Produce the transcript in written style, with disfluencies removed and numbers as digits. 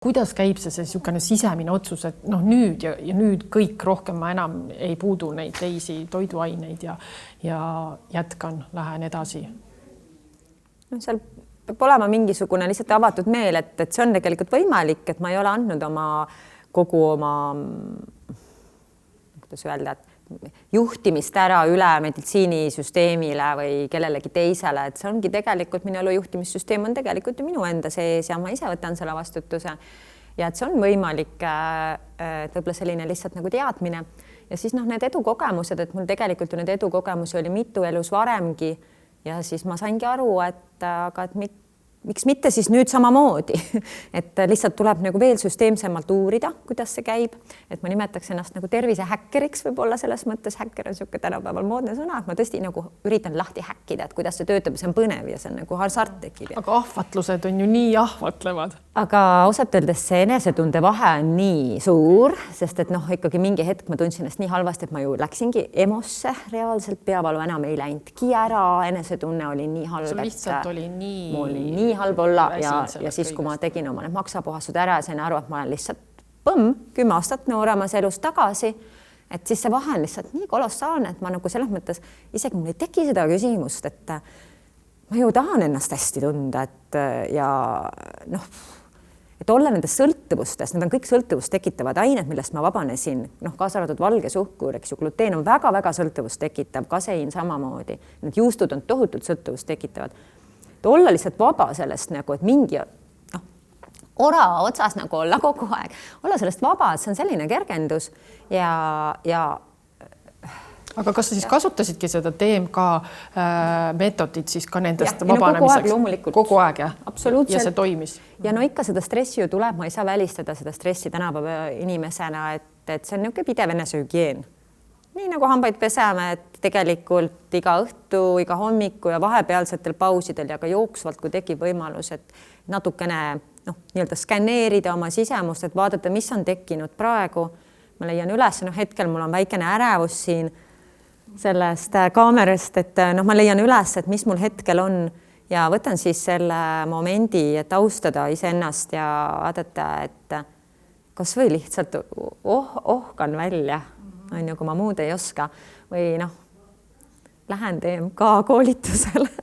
Kuidas käib see niisugune sisemine otsus, et noh, nüüd ja nüüd kõik rohkem ma enam ei puudu neid teisi toiduaineid ja jätkan, lähen edasi? No seal peab olema mingisugune lihtsalt avatud meel, et see on tegelikult võimalik, et ma ei ole andnud kogu oma, kuidas öelda, et juhtimist ära üle meditsiinisüsteemile või kellelegi teisele, et see ongi tegelikult minu elu juhtimissüsteem on tegelikult ju minu enda sees ja ma ise võtan selle vastutuse ja et see on võimalik, et võib-olla selline lihtsalt nagu teadmine ja siis need edukogemused, et mul tegelikult ju need edukogemusi oli mitu elus varemgi ja siis ma saingi aru, et miks mitte siis nüüd samamoodi, et lihtsalt tuleb nagu veel süsteemsemalt uurida, kuidas see käib, et ma nimetaks ennast nagu tervisehäkkeriks võib-olla selles mõttes, häkker on niisugune tänapäeval moodne sõna, et ma tõesti nagu üritan lahti häkkida, et kuidas see töötab, see on põnev ja see on nagu hasart tekib. Aga ahvatlused on ju nii ahvatlevad. Aga ausalt öeldes see enesetunde vahe on nii suur, sest et ikkagi mingi hetk ma tundsin ennast nii halvasti, et ma ju läksingi emosse, reaalselt peavalu enam ei läinudki ära, enesetunne oli nii halb. Sul lihtsalt oli nii halb olla ja siis, kui ma tegin oma need maksapuhastud ära ja sain aru, et ma olen lihtsalt 10 aastat nooremas elus tagasi, et siis see vahe on lihtsalt nii kolossaalne, et ma nagu selles mõttes isegi mul ei teki seda küsimust, et ma ju tahan ennast hästi tunda, et olla nendes sõltuvustes, need on kõik sõltuvust tekitavad ained, millest ma vabanesin, kaasa arvatud valge suhkur, eks ju, gluteen on väga-väga sõltuvust tekitav, kasein samamoodi, need juustud on tohutult sõltuvust tekitavad. Olla lihtsalt vaba sellest nagu, et mingi ora otsas nagu olla kogu aeg, olla sellest vaba, et see on selline kergendus ja aga kas sa siis kasutasidki seda DMK meetodit siis ka nendest vabanemiseks? Kogu aeg, jah? Absoluutselt. Ja see toimis? Ja ikka seda stressi ju tuleb, ma ei saa välistada seda stressi tänapäeva inimesena, et see on niisugune pidev enesehügieen. Nii nagu hambaid peseme, et tegelikult iga õhtu, iga hommiku ja vahepealsetel pausidel ja ka jooksvalt, kui tekib võimalus, et natukene nii-öelda skanneerida oma sisemust, et vaadata, mis on tekkinud praegu. Ma leian üles, hetkel mul on väikene ärevus siin sellest kaamerast, et ma leian üles, et mis mul hetkel on ja võtan siis selle momendi, et austada iseennast ja vaadata, et kas või lihtsalt ohkan välja, kui ma muud ei oska või lähen DMK koolitusele